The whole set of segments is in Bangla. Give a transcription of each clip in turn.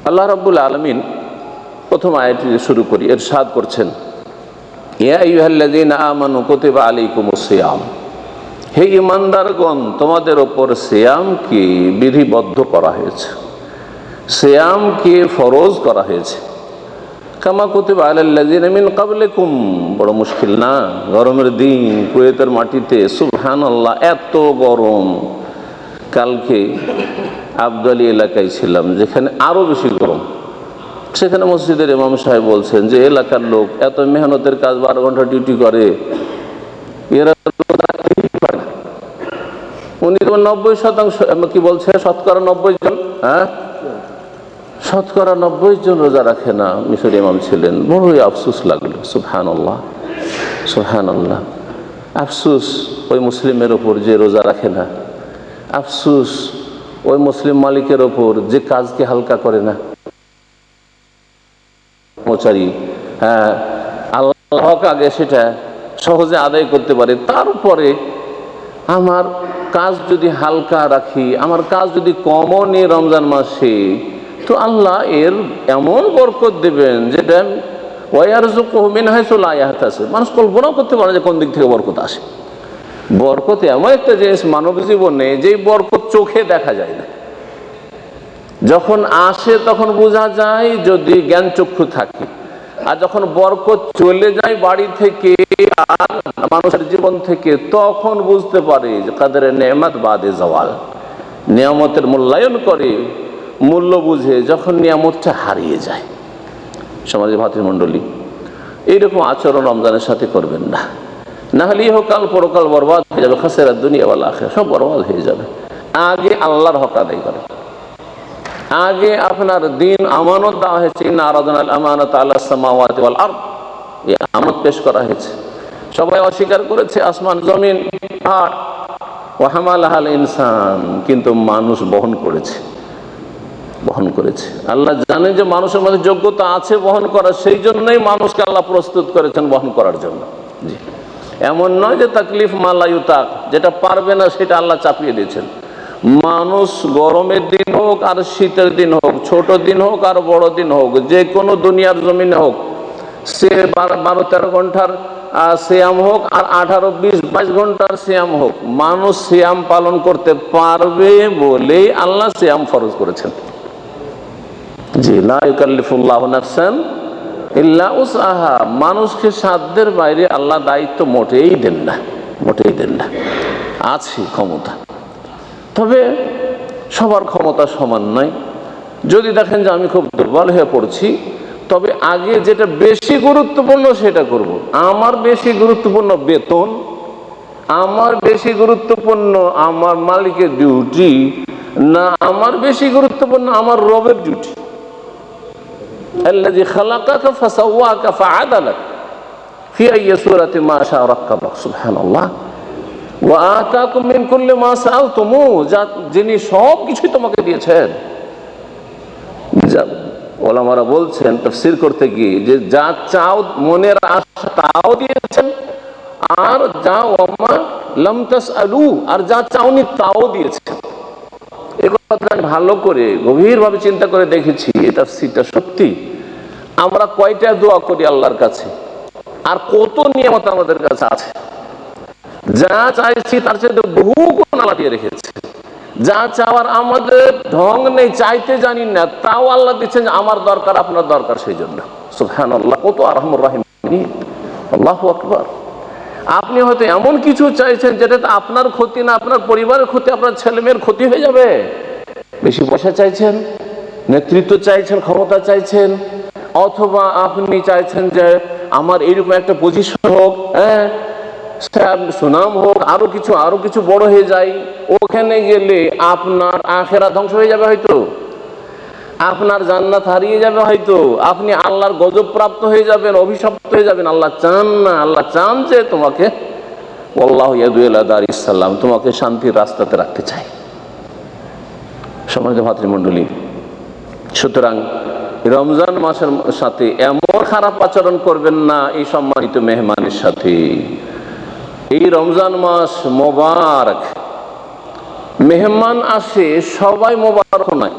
আল্লাহ রাব্বুল আলামিন প্রথম আয়াতটি শুরু করি, ইরশাদ করছেন, ইয়া আইয়ুহাল্লাযীনা আমানু কুতিবা আলাইকুমুস সিয়াম, হে ঈমানদারগণ, তোমাদের ওপর সিয়ামকে বিধিবদ্ধ করা হয়েছে, সিয়ামকে ফরজ করা হয়েছে। কামা কুতিবা আলাল্লাযীনা মিন ক্বাবলিকুম, বড় মুশকিল না? গরমের দিন, কুয়েতের মাটিতে, সুবহানাল্লাহ, এত গরম। কালকে আবদালি এলাকায় ছিলাম, যেখানে আরো বেশি গরম। সেখানে মসজিদের ইমাম সাহেব বলছেন যে এলাকার লোক এত মেহনতের কাজ, 12 ঘন্টা ডিউটি করে, এরা উনি তো 90% কি বলছে, শতকরা 90 জন, হ্যাঁ শতকরা 90 জন রোজা রাখে না। মিশর ইমাম ছিলেন, বড়ই আফসোস লাগলো। সুবহানাল্লাহ, সুবহানাল্লাহ। আফসোস ওই মুসলিমের ওপর যে রোজা রাখে না, আফসোস ওই মুসলিম মালিকের ওপর যে কাজকে হালকা করে না। কর্মচারী, হ্যাঁ, আল্লাহ হক আগে সেটা সহজে আদায় করতে পারে, তারপরে আমার কাজ যদি হালকা রাখি, আমার কাজ যদি কমও নেই রমজান মাসে, তো আল্লাহ এর এমন বরকত দেবেন যেটা ওয়ারযুকুহু মিন হাইসু লা ইয়াহতাসিব, মানুষ কল্পনাও করতে পারে যে কোন দিক থেকে বরকত আসে। বরকত এমন একটা জিনিস মানব জীবনে, যেই বরকত চোখে দেখা যায় না, যখন আসে তখন বোঝা যায় যদি জ্ঞান চক্ষু থাকে, আর যখন বরকত চলে যায় বাড়ি থেকে আর মানুষের জীবন থেকে, তখন বুঝতে পারে যে কাদরে নেয়ামত বাদে জাওয়াল। নিয়ামতের মূল্যায়ন করে, মূল্য বুঝে যখন নিয়ামতটা হারিয়ে যায়। সমাজে ভাতৃমণ্ডলী, এইরকম আচরণ রমজানের সাথে করবেন না, না হলে ইহকাল পরকাল বরবাদ হয়ে যাবে, খাসিরা দুনিয়া ওয়াল আখিরা, সব বরবাদ হয়ে যাবে। আগে আল্লাহর হক আদায় করেন, আগে আপনার দিন আমানত দেওয়া হয়েছে, ইন্না আরাদনাল আমানাতা আলাস সামাওয়াতি ওয়াল আরদ, এই আমানত পেশ করা হয়েছে। সবাই অস্বীকার করেছে, আসমান জমিন আর ওয়া হামালাহাল ইনসান, কিন্তু মানুষ বহন করেছে, বহন করেছে। আল্লাহ জানেন যে মানুষের মধ্যে যোগ্যতা আছে বহন করার, সেই জন্যই মানুষকে আল্লাহ প্রস্তুত করেছেন বহন করার জন্য। জি, এমন নয় যে তাকলিফ মা লা ইউতাক, যেটা পারবে না সেটা আল্লাহ চাপিয়ে দিয়েছেন। মানুষ গরমের দিন হোক আর শীতের দিন হোক, ছোট দিন হোক আর বড় দিন হোক, যে কোনো দুনিয়ার জমিনে হোক, সে 12-13 ঘন্টার সিয়াম হোক আর 18-20-22 ঘন্টার সিয়াম হোক, মানুষ সিয়াম পালন করতে পারবে বলেই আল্লাহ সিয়াম ফরজ করেছেন। জি, লা ইউকাল্লিফুল্লাহু নাফসান ইল্লা উসআহা, মানুষকে সাধ্যের বাইরে আল্লাহ দায়িত্ব মোটেই দেন না, মোটেই দেন না। আছে ক্ষমতা, তবে সবার ক্ষমতা সমান নয়। যদি দেখেন যে আমি খুব দুর্বল হয়ে পড়ছি, তবে আগে যেটা বেশি গুরুত্বপূর্ণ সেটা করব। আমার বেশি গুরুত্বপূর্ণ বেতন, আমার বেশি গুরুত্বপূর্ণ আমার মালিকের ডিউটি, না আমার বেশি গুরুত্বপূর্ণ আমার রবের ডিউটি। আল্লাযী খালাকাকা ফাসাওয়াকা ফাআদালাক ফি আইয়ি সূরাতিন মা শাআ রাক্কাবাক, সুবহানাল্লাহ। ওয়া আতাকুম মিন কুল্লি মা সাআলতুমু, যিনি সব কিছুই তোমাকে দিয়েছেন। ওলামারা বলছেন তাফসীর করতে গিয়ে যে যা চাও মনের আশা তাও দিয়েছেন, আর যা ওমা লাম তাসআলু, আর যা চাওনি তাও দিয়েছেন। এই কথা ভালো করে গভীরভাবে চিন্তা করে দেখেছি, এই তাফসীরটা সত্যি। আমরা কয়টা দোয়া করি আল্লাহর কাছে, আর কত নিয়ামত আমাদের কাছে আছে। যা চাইছি তার চেয়ে বহু গুণ আল্লাহ দিয়ে রেখেছে। যা চাওয়ার আমাদের ঢং নেই, চাইতে জানি না, তাও আল্লাহ দিচ্ছেন আমার দরকার, আপনার দরকার, সেই জন্য। সুবহানাল্লাহ, কত আরহামুর রাহিম, আল্লাহু আকবার। আপনি হয়তো এমন কিছু চাইছেন যেটা আপনার ক্ষতি না, আপনার পরিবারের ক্ষতি, আপনার ছেলে মেয়ের ক্ষতি হয়ে যাবে। বেশি পয়সা চাইছেন, নেতৃত্ব চাইছেন, ক্ষমতা চাইছেন, অথবা আপনি চাইছেন যে আমার এইরকম একটা পজিশন হোক, হ্যাঁ, সুনাম হোক, আরো কিছু বড় হয়ে যায়। ওখানে গেলে আপনার আখিরাত ধ্বংস হয়ে যাবে, হয়তো আপনার জান্নাত হারিয়ে যাবে, হয়তো আপনি আল্লাহর গজব প্রাপ্ত হয়ে যাবেন, অভিশপ্ত হয়ে যাবেন। আল্লাহ চান না, আল্লাহ চান যে তোমাকে আল্লাহু ইয়াদু ইলা দারিস সালাম, তোমাকে শান্তির রাস্তাতে রাখতে চাই। সম্মানিত ভাতৃমণ্ডলী, সুতরাং রমজান মাসের সাথে এমন খারাপ আচরণ করবেন না এই সম্মানিত মেহমানের সাথে। এই রমজান মাস মোবারক, মেহমান আসে, সবাই মোবারক নয়।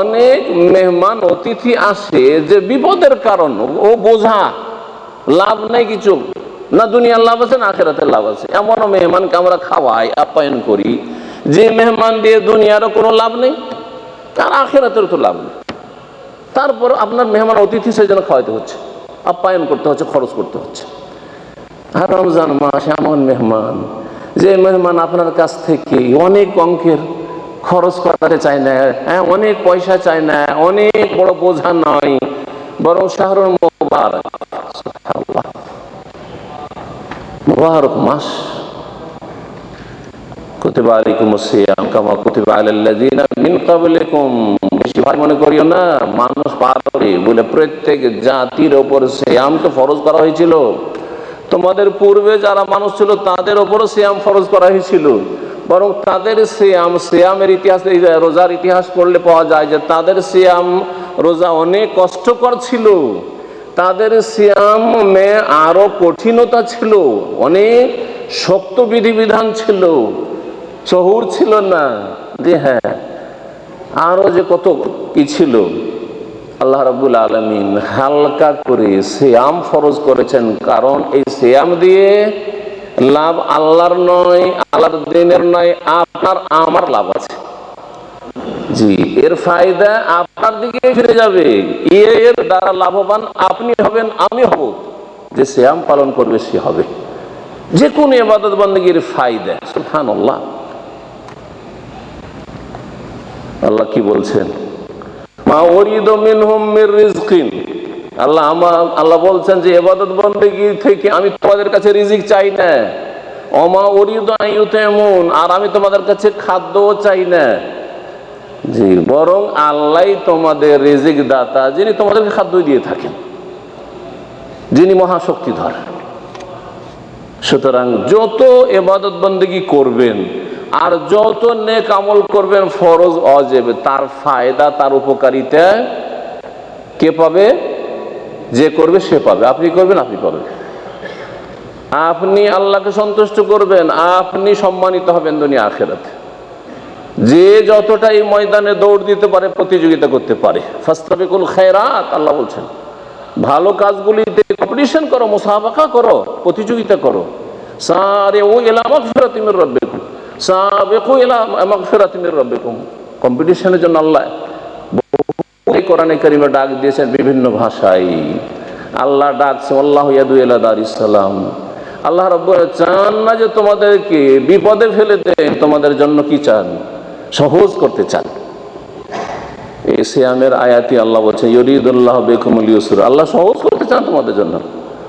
অনেক মেহমান অতিথি আসে যে বিপদের কারণ, ও বোঝা, লাভ নেই কিছু, না দুনিয়ার লাভ আছে না আখিরাতের লাভ আছে। এমনও মেহমানকে আমরা খাওয়াই, আপ্যায়ন করি, যে মেহমান দিয়ে দুনিয়ারও কোনো লাভ নেই আর আখিরাতেরও তো লাভ নেই। তারপর আপনার মেহমান অতিথি সেই জন্য খাওয়াইতে হচ্ছে, আপ্যায়ন করতে হচ্ছে, খরচ করতে হচ্ছে। আর রমজান মাসে এমন মেহমান, যে মেহমান আপনার কাছ থেকে অনেক অঙ্কের খরচ করাতে চায় না, হ্যাঁ, অনেক পয়সা চায় না, অনেক বড় বোঝা নয়, বরং শাহরুল মুবারক, মুবারক মাস, কুতিবা আলাইকুমুস সিয়াম কামা কুতিবা আলাল্লাযিনা মিন ক্বাবলিকুম। বেশি ভাই মনে করিও না, মানুষ পারে বলে প্রত্যেক জাতির ওপর সিয়ামকে ফরজ করা হয়েছিল। তোমাদের পূর্বে যারা মানুষ ছিল তাদের ওপরও সিয়াম ফরজ করা হয়েছিল, বরং তাদের সিয়ামের ইতিহাস, রোজার ইতিহাস পড়লে পাওয়া যায় যে তাদের সিয়াম রোজা অনেক কষ্টকর ছিল, তাদের সিয়ামে আরো কঠিনতা ছিল, অনেক শক্ত বিধিবিধান ছিল, শহুর ছিল না, যে হ্যাঁ আরো যে কত কি ছিল। আল্লাহ রাব্বুল আলামিন হালকা করে সিয়াম ফরজ করেছেন, কারণ এই সিয়াম দিয়ে লাভ আল্লাহর নয়, আল্লাহর দ্বীনের নয়, আপনার আমার লাভ আছে। জি, এর ফায়দা আপনার দিকে ফিরে যাবে, এর দ্বারা লাভবান আপনি হবেন, আমি হব, যে সিয়াম পালন করবে সে হবে। যে কোন ইবাদত বন্দেগীর ফায়দা। সুবহানাল্লাহ। আল্লাহ কি বলছেন? মা উরিদু মিনহুম মির রিজকিন। আল্লাহ বলছেন যে ইবাদত বন্দেগী থেকে আমি তোমাদের কাছে রিজিক চাই না। ওমা উরিদু আন ইউতিমুন, আর আমি তোমাদের কাছে খাদ্যও চাই না। জি, বরং আল্লাহই তোমাদের রিজিক দাতা, যিনি তোমাদেরকে খাদ্য দিয়ে থাকেন, যিনি মহাশক্তিধর। সুতরাং যত ইবাদত বন্দেগী করবেন আর যত নেক আমল করবেন, ফরজ ওয়াজিব, তার ফায়দা, তার উপকারিতা কে পাবে? যে করবে সে পাবে। আপনি করবেন, আপনি পাবেন। আপনি আল্লাহকে সন্তুষ্ট করবেন, আপনি সম্মানিত হবেন দুনিয়া আখিরাতে। যে যতটা এই ময়দানে দৌড় দিতে পারে, প্রতিযোগিতা করতে পারে, ফাস্তাবিকুল খায়রাত, আল্লাহ বলছেন ভালো কাজগুলিতে কম্পিটিশন করো, মুসাবাকা করো, প্রতিযোগিতা করো। সারিউ ইলা মাগফিরাতিন মির রাব্বিকুম, সাবিকু ইলা মাগফিরাতিন মির রাব্বিকুম। কম্পিটিশনের জন্য আল্লাহ কোরআনে কারিমে ডাক দিয়েছেন বিভিন্ন ভাষায়। আল্লাহ ডাকছে আল্লাহু ইয়াদু ইলা দারিস সালাম। আল্লাহ রাব্বুল চান না যে তোমাদেরকে বিপদে ফেলে দেন, তোমাদের জন্য কি চান? সহজ করতে চান। এই সিয়ামের আয়াতি আল্লাহ বলছেন ইউরিদুল্লাহু বিকুমুল ইউসর, আল্লাহ সহজ করতে চান তোমাদের জন্য।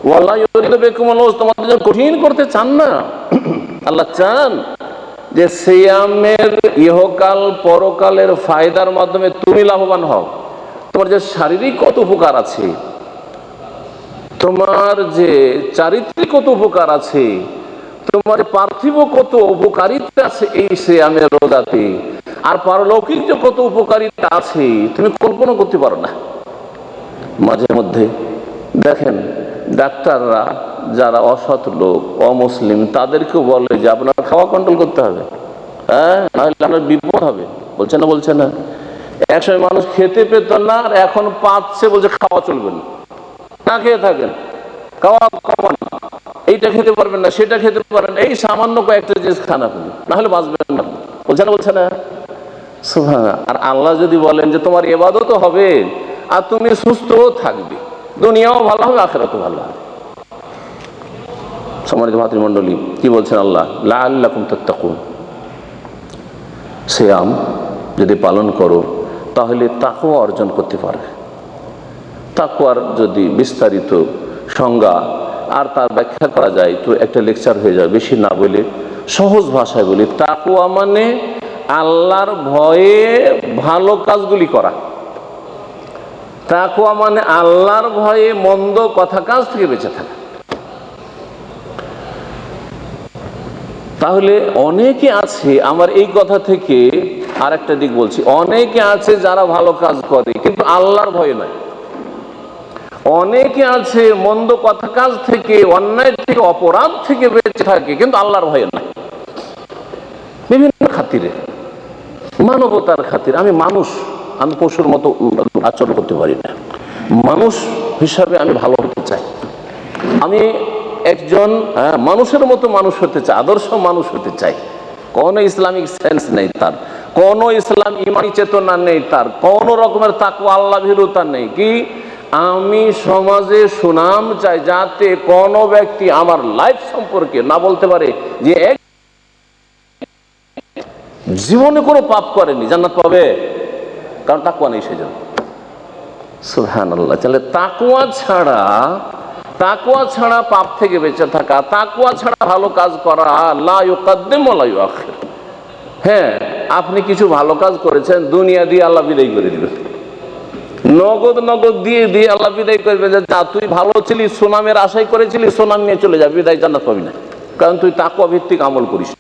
ওয়াল্লাহ ইউরিদু বিকুমুল উসর, তোমাদের জন্য কঠিন করতে চান না। আল্লাহ চান যে সিয়ামের ইহকাল পরকালের ফায়দার মাধ্যমে তুমি লাভবান হও। তোমার যে শারীরিক কত উপকার আছে, তোমার যে চারিত্রিক কত উপকার আছে, তোমার পার্থিব কত উপকারিতা আছে এই সিয়ামের রোজাতে, আর পারলৌকিক যে কত উপকারিতা আছে তুমি কল্পনা করতে পারো না। মাঝে মধ্যে দেখেন ডাক্তাররা যারা অসৎ লোক, অমুসলিম, তাদেরকেও বলে যে আপনার খাওয়া কন্ট্রোল করতে হবে, হ্যাঁ, নাহলে আপনার বিপদ হবে। বলছে না? বলছে না? একসময় মানুষ খেতে পেত না, আর এখন পাচ্ছে, বলছে খাওয়া চলবে না, না খেয়ে থাকেন, খাওয়া কমান, এইটা খেতে পারবেন না, সেটা খেতে পারবেন, এই সামান্য কয়েকটা জিনিস খান আপনি, না হলে বাঁচবেন না। বলছে না? বলছে না? সুবহানাল্লাহ। আর আল্লাহ যদি বলেন যে তোমার ইবাদতও হবে আর তুমি সুস্থও থাকবে, দুনিয়াও ভালো হবে, আখিরাতও ভালো হবে। সম্মানিত ভাতৃমণ্ডলী, কি বলছেন আল্লাহ? লাআল্লাকুম তাত্তাকুন। সিয়াম যদি পালন করো তাহলে তাকওয়া অর্জন করতে পারবে। তাকওয়ার যদি বিস্তারিত সংজ্ঞা আর তার ব্যাখ্যা করা যায় তো একটা লেকচার হয়ে যাবে। বেশি না বলে সহজ ভাষায় বলি, তাকওয়া মানে আল্লাহর ভয়ে ভালো কাজগুলি করা। তাকওয়া মানে আল্লাহর ভয়ে মন্দ কথা কাজ থেকে বেঁচে থাকা। তাহলে অনেকে আছে, আমার এই কথা থেকে আর একটা দিক বলছি, অনেকে আছে যারা ভালো কাজ করে কিন্তু আল্লাহর ভয় নয়। অনেকে আছে মন্দ কথা কাজ থেকে, অন্যায় থেকে, অপরাধ থেকে বেঁচে থাকে কিন্তু আল্লাহর ভয় নয়। বিভিন্ন খাতিরে, মানবতার খাতির, আমি মানুষ, আমি পশুর মতো আচরণ করতে পারি না। মানুষ হিসাবে আমি ভালো হতে চাই, আমি একজন মানুষের মতো মানুষ হতে চাই, আদর্শ মানুষ হতে চাই। কোনো ইসলামিক সেন্স নেই তার, কোনো ইসলাম ইমানি চেতনা নেই তার, কোনো রকমের তাকওয়া আল্লাহ ভীরুতা নেই। কি আমি সমাজে সুনাম চাই, যাতে কোনো ব্যক্তি আমার লাইফ সম্পর্কে না বলতে পারে যে এক জীবনে কোনো পাপ করেনি, জান্নাত পাবে, কারণ তাকওয়া নেই সেজন্য। সুবহানাল্লাহ। তাহলে তাকওয়া ছাড়া পাপ থেকে বেঁচে থাকা, তাকওয়া ছাড়া ভালো কাজ করা, লা ইউকাদ্দিম ওয়া লা ইউআখির। হ্যাঁ, আপনি কিছু ভালো কাজ করেছেন, দুনিয়া দিয়ে আল্লাহ বিদায় করে দিবেন, নগদ দিয়ে আল্লাহ বিদায় করবে যে যা তুই ভালো ছিলি, সুনামের আশাই করেছিলি, সুনাম নিয়ে চলে যাবি, বিদায়, জান্নাত পাবি না, কারণ তুই তাকওয়া ভিত্তিক আমল করিস।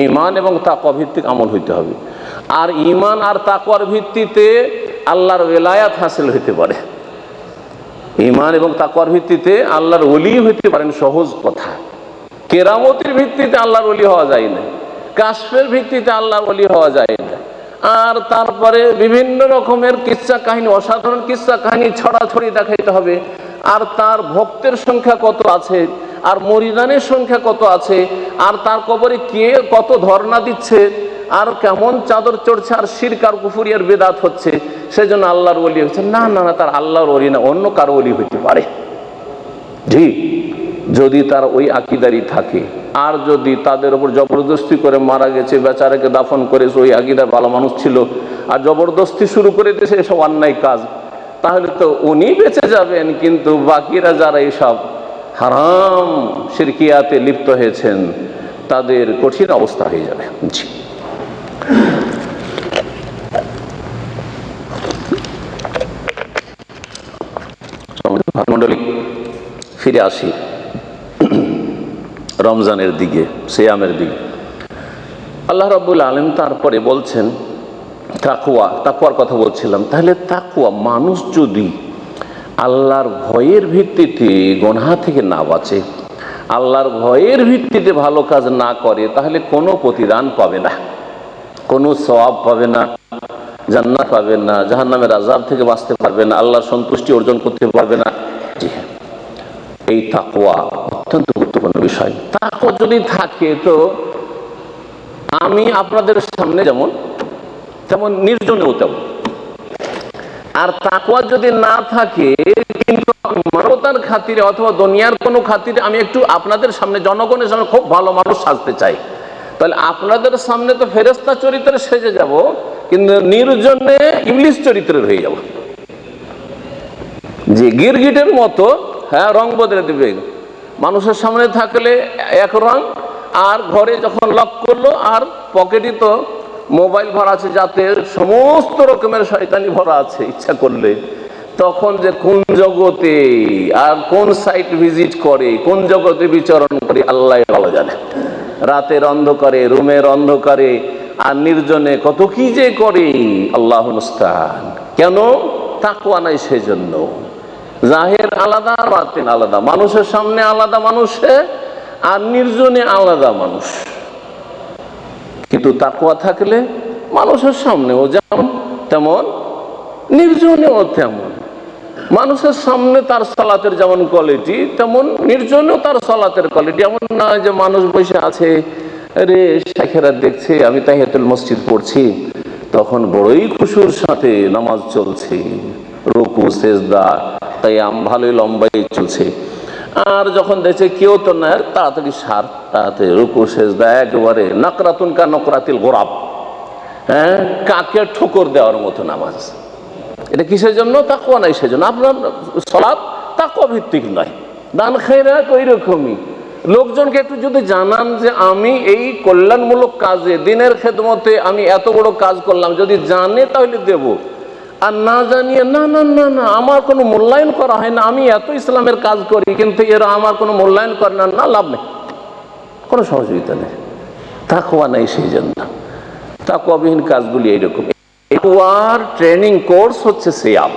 ঈমান এবং তাকওয়া ভিত্তিক আমল হইতে হবে। আর ঈমান আর তাকওয়ার ভিত্তিতে আল্লাহর ওলায়াত হাসিল হইতে পারে। ঈমান এবং তাকওয়ার ভিত্তিতে আল্লাহর ওলি হইতে পারেন, সহজ কথা। কেরামতির ভিত্তিতে আল্লাহর ওলি হওয়া যায় না, কাশফের ভিত্তিতে আল্লাহর ওলি হওয়া যায় না। আর তারপরে বিভিন্ন রকমের কিচ্ছা কাহিনী, অসাধারণ কিচ্ছা কাহিনী ছড়াছড়ি দেখাইতে হবে। আর তার ভক্তের সংখ্যা কত আছে, আর মরিদানের সংখ্যা কত আছে, আর তার কবরে কে কত ধর্ণা দিচ্ছে, আর কেমন চাদর চড়ছে, আর শিরক আর কুফরি আর বেদাত হচ্ছে, সেজন্য আল্লাহর ওলি হচ্ছে না। তার আল্লাহর ওলি না, অন্য কারো ওলি হইতে পারে। জি, যদি তার ওই আকীদারই থাকে। আর যদি তাদের উপর জবরদস্তি করে মারা গেছে, বেচারাকে দাফন করেছে, ওই আকীদার ভালো মানুষ ছিল, আর জবরদস্তি শুরু করে দিয়েছে এসব অন্যায় কাজ, তাহলে তো উনি বেঁচে যাবেন, কিন্তু বাকিরা যারা এইসব হারাম শিরকিয়াতে লিপ্ত হয়েছেন তাদের কঠিন অবস্থা হয়ে যাবে। জি, মণ্ডলী, ফিরে আসি রমজানের দিকে, সিয়ামের দিকে। আল্লাহ রাব্বুল আলামিন তারপরে বলছেন তাকওয়ার কথা বলছিলাম। তাহলে তাকওয়া, মানুষ যদি আল্লাহর ভয়ের ভিত্তিতে গুনাহ থেকে না বাঁচে, আল্লাহর ভয়ের ভিত্তিতে ভালো কাজ না করে, তাহলে কোনো প্রতিদান পাবে না, কোনো সওয়াব পাবে না, জান্নাত পাবে না, জাহান্নামের আযাব থেকে বাঁচতে পারবে না, আল্লাহর সন্তুষ্টি অর্জন করতে পারবে না। জি হ্যাঁ, এই তাকওয়া অত্যন্ত গুরুত্বপূর্ণ বিষয়। তাকওয়া যদি থাকে তো আমি আপনাদের সামনে যেমন তেমন নির্জনেও তেমন। আর তাকওয়া যদি না থাকে, কিন্তু মানবতার খাতিরে অথবা দুনিয়ার কোনো খাতিরে আমি একটু আপনাদের সামনে, জনগণের সামনে খুব ভালো মানুষ সাজতে চাই, তাহলে আপনাদের সামনে তো ফেরেশতা চরিত্রে সেজে যাব, কিন্তু নির্জনে ইবলিস চরিত্রের হয়ে যাব। যে গিরগিটের মতো, হ্যাঁ, রং বদলে দেবে। মানুষের সামনে থাকলে এক রং, আর ঘরে যখন লক করলো আর পকেটে তো মোবাইল ভরা আছে, যাতে সমস্ত রকমের শয়তানি ভরা আছে, ইচ্ছা করলে তখন যে কোন জগতে আর কোন সাইট ভিজিট করে, কোন জগতে বিচরণ করে আল্লাহ ভালো জানে। রাতের অন্ধকারে, রুমের অন্ধকারে আর নির্জনে কত কি যে করে, আল্লাহু মুস্তাআন। কেন? তাকওয়া নাই সেজন্য। জাহির আলাদা, বাতিন আলাদা, মানুষের সামনে আলাদা মানুষে, আর নির্জনে আলাদা মানুষ। কিন্তু তাকওয়া থাকলে মানুষের সামনেও যেমন তেমন, নির্জনেও তেমন। মানুষের সামনে তার সালাতের যেমন কোয়ালিটি, তেমন নির্জনেও তার সালাতের কোয়ালিটি। এমন না যে মানুষ বসে আছে, রে শেখেরা দেখছে আমি তাহিয়াতুল মসজিদ পড়ছি, তখন বড়ই খুশুর সাথে নামাজ চলছে, রুকু সেজদা কিয়াম ভালোই লম্বাই চলছে। আর যখন দেখছে কেউ তো না, তাড়াতাড়ি তাড়াতাড়ি রুকু সেজদা একেবারে নাকরাতুন কা নকরাতিল গোরাব, হ্যাঁ, কাকে ঠোকর দেওয়ার মতো নামাজ। এটা কিসের জন্য? তাকওয়া নাই সেজন্য। আপনার সালাত তাকওয়া ভিত্তিক নয়। দান খায়রাত ওই রকমই। লোকজনকে একটু যদি জানান যে আমি এই কল্যাণমূলক কাজে, দিনের খেদমতে আমি এত বড় কাজ করলাম, যদি জানে তাহলে দেব। আর না জানিয়ে না না না না আমার কোনো মূল্যায়ন করা হয় না, আমি এত ইসলামের কাজ করি কিন্তু এরা আমার কোনো মূল্যায়ন করে না, না, লাভ নেই, কোনো সহযোগিতা নেই। তাকওয়া নেই সেই জন্য। তাকওয়াবিহীন কাজগুলি এইরকম। তাকওয়ার ট্রেনিং কোর্স হচ্ছে সিয়াম।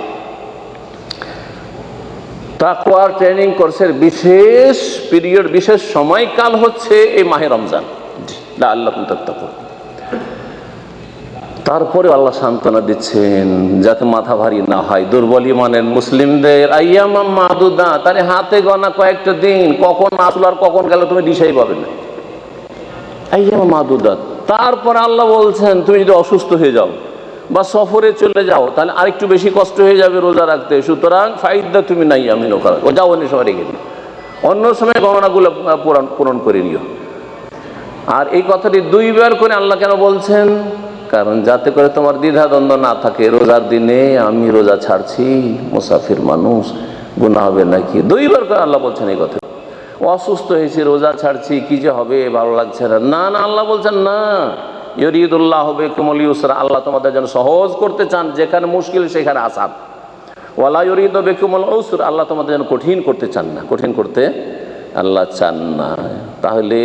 তাকওয়ার ট্রেনিং কোর্সের বিশেষ পিরিয়ড, বিশেষ সময়কাল হচ্ছে এই মাহে রমজান। লাআল্লাকুম তাত্তাকুন। তারপরে আল্লাহ সান্ত্বনা দিচ্ছেন যাতে মাথা ভারী না হয় দুর্বল ইমানের মুসলিমদের। আইয়ামাম মাদুদা, তার হাতে গোনা কয়েকটা দিন, কখন আসলো আর কখন গেল তুমি দিশাই পাবে না। আইয়ামাম মাদুদা। তারপর আল্লাহ বলছেন তুমি যদি অসুস্থ হয়ে যাও বা সফরে চলে যাও তাহলে আরেকটু বেশি কষ্ট হয়ে যাবে রোজা রাখতে, সুতরাং ফাইদা তুমি নাই আমি ও যাও অন্য সময় রেখে দিও, অন্য সময় গণনাগুলো পূরণ করে নিও। আর এই কথাটি দুইবার করে আল্লাহ কেন বলছেন? কারণ যাতে করে তোমার দ্বিধাদ্বন্দ্ব না থাকে, রোজার দিনে আমি রোজা ছাড়ছি, মুসাফির মানুষ, গুনাহ হবে নাকি। দুইবার করে আল্লাহ বলছেন এই কথা। অসুস্থ হয়েছি, রোজা ছাড়ছি, কি যে হবে, ভালো লাগছে না, না আল্লাহ বলছেন না, ইউরিদুল্লাহু বিকুমুল ইউসরা, আল্লাহ তোমাদের যেন সহজ করতে চান, যেখানে মুশকিল সেখানে আসান। ওয়ালা ইউরিদু বিকুমুল উসর, আল্লাহ তোমাদের যেন কঠিন করতে চান না, কঠিন করতে আল্লাহ চান না। তাহলে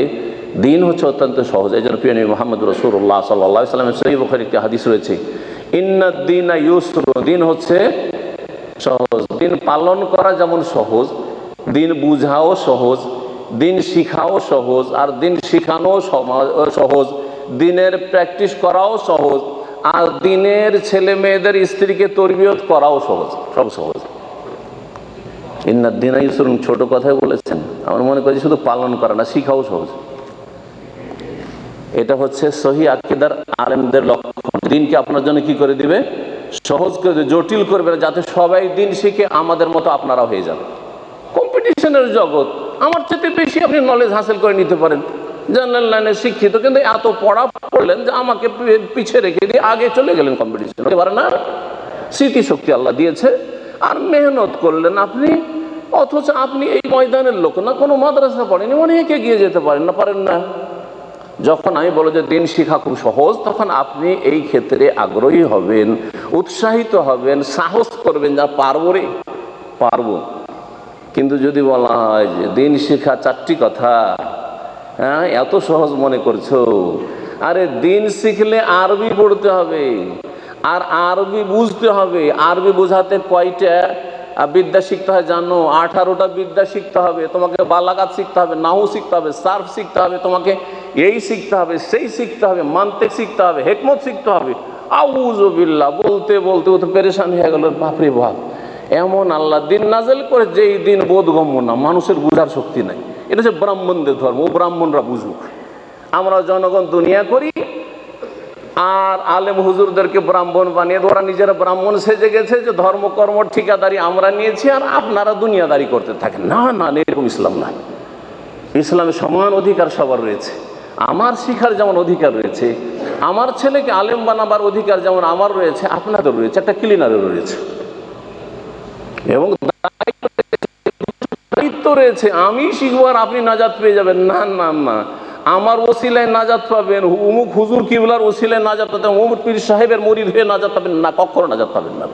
দিন হচ্ছে অত্যন্ত সহজ। এই জন্য প্রিয় নবী মুহাম্মদ রাসূলুল্লাহ সাল্লাল্লাহু আলাইহি ওয়াসাল্লামের সহিহ বুখারীর একটি হাদিস রয়েছে, ইন্নাদ দীনা ইউসর, দিন হচ্ছে সহজ। দিন পালন করা যেমন সহজ, দিন বুঝাও সহজ, দিন শিখাও সহজ, আর দিন শিখানো সহজ, দিনের প্র্যাকটিস করাও সহজ, আর দিনের ছেলে মেয়েদের স্ত্রীকে তরবিয়ত করাও সহজ, সব সহজ। ইন্নাদ দীনা ইউসর, ছোট কথাই বলেছেন। আমার মনে করি শুধু পালন করা না, শিখাও সহজ। এটা হচ্ছে সহি আকীদার আলেমদের লক্ষণ। দিনকে আপনার জন্য কি করে দিবে? সহজ করে দিবে, জটিল করবে না, যাতে সবাই দিন শিখে আমাদের মতো আপনারা হয়ে যান। কম্পিটিশনের জগৎ, আমার চেয়ে বেশি আপনি নলেজ হাসিল করে নিতে পারেন, জেনারেল লাইনে শিক্ষিত, কিন্তু এত পড়া পড়লেন যে আমাকে পিছিয়ে রেখে দিয়ে আগে চলে গেলেন কম্পিটিশন, হতে পারে না। স্মৃতিশক্তি আল্লাহ দিয়েছে, আর মেহনত করলেন আপনি, অথচ আপনি এই ময়দানের লোক না, কোনো মাদ্রাসা পড়েনি, অনেক এগিয়ে যেতে পারেন না, পারেন না। যখন আমি বলবো যে দিন শিখা খুব সহজ, তখন আপনি এই ক্ষেত্রে আগ্রহী হবেন, উৎসাহিত হবেন, সাহস করবেন, যা পারবো রে, পারবো। কিন্তু যদি বলা হয় যে দিন শিখা চারটি কথা, হ্যাঁ এত সহজ মনে করছো, আরে দিন শিখলে আরবি পড়তে হবে, আর আরবি বুঝতে হবে। আরবি বোঝাতে কয়টা বিদ্যা শিখতে হয় জানো? 18টা বিদ্যা শিখতে হবে। তোমাকে বালাগাত শিখতে হবে, নাহু শিখতে হবে, সার্ফ শিখতে হবে, তোমাকে এই শিখতে হবে, সেই শিখতে হবে, মান্তিক শিখতে হবে, হিকমত শিখতে হবে। আউযু বিল্লাহ বলতে বলতে ও তো পেরেশান হয়ে গেল, বাপরে বাপ, এমন আল্লাহ দিন নাজেল করে যেই দিন বোধগম্য না, মানুষের বুঝার শক্তি নাই। এটা হচ্ছে ব্রাহ্মণদের ধর্ম, ও ব্রাহ্মণরা বুঝুক। আমরা জনগণ দুনিয়া করি, আর আলেম হুজুরদেরকে ব্রাহ্মণ বানিয়ে ওরা নিজেরা ব্রাহ্মণ সেজে গেছে যে ধর্মকর্ম ঠিকাদারি আমরা নিয়েছি, আর আপনারা দুনিয়াদারি করতে থাকেন। না না, এরকম ইসলাম না। ইসলামে সমান অধিকার সবার রয়েছে। আমার শিখার যেমন অধিকার রয়েছে, আমার ছেলেকে আলেম বানাবার অধিকার যেমন আমার রয়েছে, আপনাদের রয়েছে, একটা ক্লিনারের রয়েছে, এবং দায়িত্ব রয়েছে। আমি শিখবো আর আপনি নাজাত পেয়ে যাবেন, না না না, আমার ওসিলায় নাজাত পাবেন, অমুক হুজুর কিবলার ওসিলায় নাজাত পাবেন, অমুক পীর সাহেবের মুরিদ হয়ে নাজাত পাবেন না, কখনো নাজাত পাবেন না।